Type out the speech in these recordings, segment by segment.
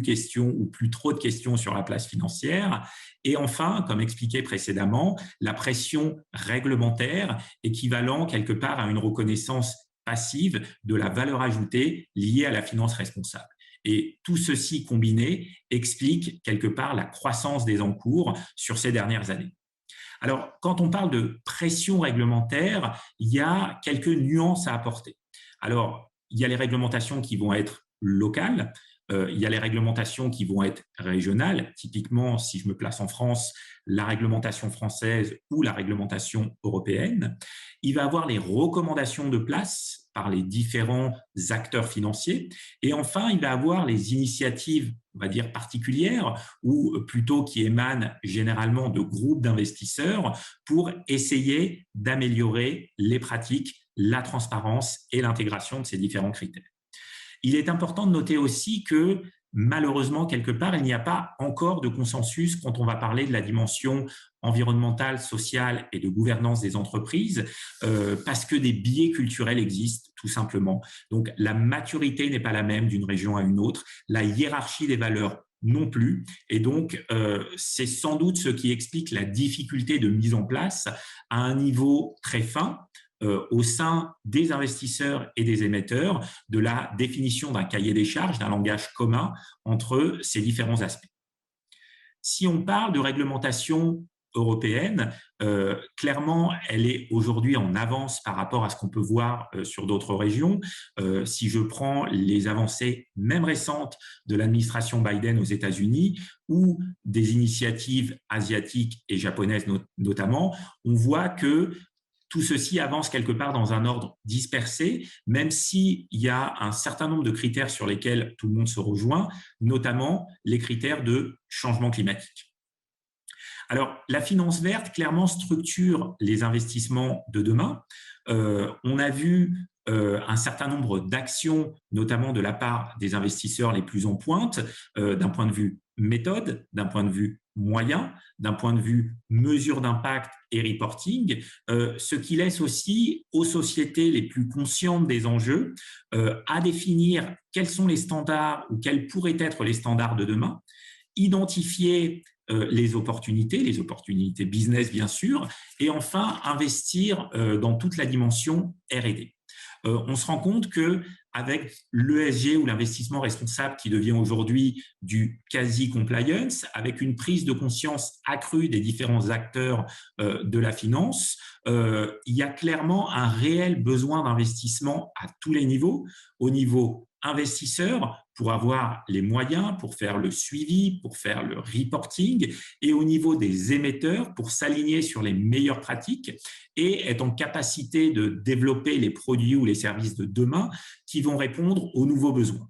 questions ou plus trop de questions sur la place financière. Et enfin, comme expliqué précédemment, la pression réglementaire équivalent quelque part à une reconnaissance passive de la valeur ajoutée liée à la finance responsable. Et tout ceci combiné explique quelque part la croissance des encours sur ces dernières années. Alors, quand on parle de pression réglementaire, il y a quelques nuances à apporter. Alors, il y a les réglementations qui vont être locales, il y a les réglementations qui vont être régionales. Typiquement, si je me place en France, la réglementation française ou la réglementation européenne. Il va y avoir les recommandations de place par les différents acteurs financiers. Et enfin, il va y avoir les initiatives, on va dire, particulières ou plutôt qui émanent généralement de groupes d'investisseurs pour essayer d'améliorer les pratiques, la transparence et l'intégration de ces différents critères. Il est important de noter aussi que malheureusement, quelque part, il n'y a pas encore de consensus quand on va parler de la dimension environnementale, sociale et de gouvernance des entreprises, parce que des biais culturels existent tout simplement. Donc, la maturité n'est pas la même d'une région à une autre, la hiérarchie des valeurs non plus. Et donc, c'est sans doute ce qui explique la difficulté de mise en place à un niveau très fin, au sein des investisseurs et des émetteurs, de la définition d'un cahier des charges, d'un langage commun entre ces différents aspects. Si on parle de réglementation européenne, clairement, elle est aujourd'hui en avance par rapport à ce qu'on peut voir sur d'autres régions. Si je prends les avancées même récentes de l'administration Biden aux États-Unis ou des initiatives asiatiques et japonaises notamment, on voit que tout ceci avance quelque part dans un ordre dispersé, même s'il y a un certain nombre de critères sur lesquels tout le monde se rejoint, notamment les critères de changement climatique. Alors, la finance verte, clairement, structure les investissements de demain. On a vu un certain nombre d'actions, notamment de la part des investisseurs les plus en pointe, d'un point de vue méthode, d'un point de vue moyen, d'un point de vue mesure d'impact et reporting, ce qui laisse aussi aux sociétés les plus conscientes des enjeux à définir quels sont les standards ou quels pourraient être les standards de demain, identifier les opportunités business bien sûr, et enfin investir dans toute la dimension R&D. On se rend compte qu'avec l'ESG ou l'investissement responsable qui devient aujourd'hui du quasi-compliance, avec une prise de conscience accrue des différents acteurs de la finance, il y a clairement un réel besoin d'investissement à tous les niveaux, au niveau investisseur pour avoir les moyens, pour faire le suivi, pour faire le reporting, et au niveau des émetteurs pour s'aligner sur les meilleures pratiques et être en capacité de développer les produits ou les services de demain qui vont répondre aux nouveaux besoins.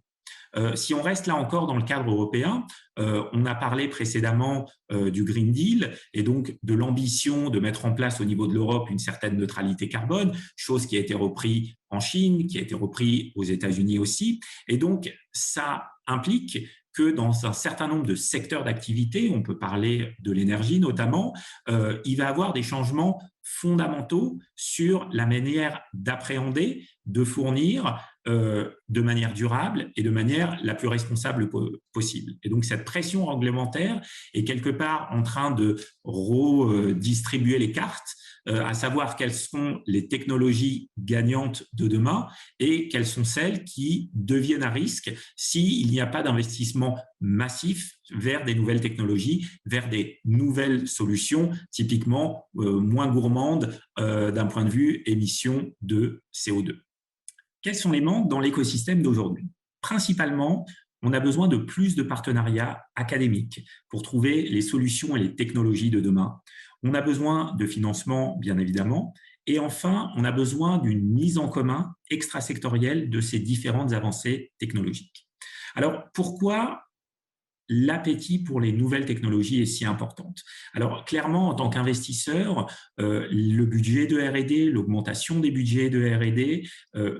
Si on reste là encore dans le cadre européen, on a parlé précédemment du Green Deal et donc de l'ambition de mettre en place au niveau de l'Europe une certaine neutralité carbone, chose qui a été reprise en Chine, qui a été reprise aux États-Unis aussi. Et donc, ça implique que dans un certain nombre de secteurs d'activité, on peut parler de l'énergie notamment, il va y avoir des changements fondamentaux sur la manière d'appréhender, de fournir de manière durable et de manière la plus responsable possible. Et donc, cette pression réglementaire est quelque part en train de redistribuer les cartes, à savoir quelles sont les technologies gagnantes de demain et quelles sont celles qui deviennent à risque s'il n'y a pas d'investissement massif vers des nouvelles technologies, vers des nouvelles solutions, typiquement moins gourmandes d'un point de vue émissions de CO2. Quels sont les manques dans l'écosystème d'aujourd'hui? Principalement, on a besoin de plus de partenariats académiques pour trouver les solutions et les technologies de demain. On a besoin de financement, bien évidemment. Et enfin, on a besoin d'une mise en commun extrasectorielle de ces différentes avancées technologiques. Alors, pourquoi l'appétit pour les nouvelles technologies est si importante? Alors, clairement, en tant qu'investisseur, le budget de R&D, l'augmentation des budgets de R&D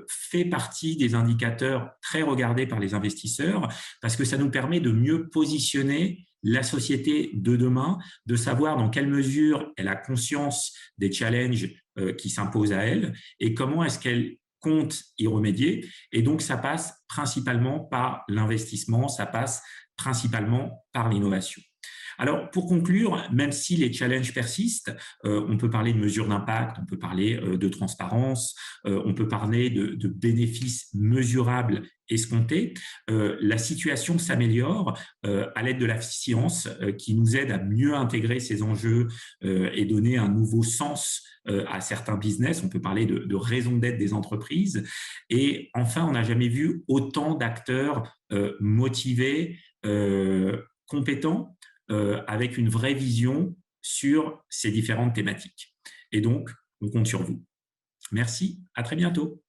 fait partie des indicateurs très regardés par les investisseurs parce que ça nous permet de mieux positionner la société de demain, de savoir dans quelle mesure elle a conscience des challenges qui s'imposent à elle et comment est-ce qu'elle compte y remédier. Et donc, ça passe principalement par l'investissement, ça passe principalement par l'innovation. Alors, pour conclure, même si les challenges persistent, on peut parler de mesures d'impact, on peut parler de transparence, on peut parler de bénéfices mesurables escomptés. La situation s'améliore à l'aide de la science qui nous aide à mieux intégrer ces enjeux et donner un nouveau sens à certains business. On peut parler de raison d'être des entreprises. Et enfin, on n'a jamais vu autant d'acteurs motivés, compétents, avec une vraie vision sur ces différentes thématiques. Et donc, on compte sur vous. Merci, à très bientôt.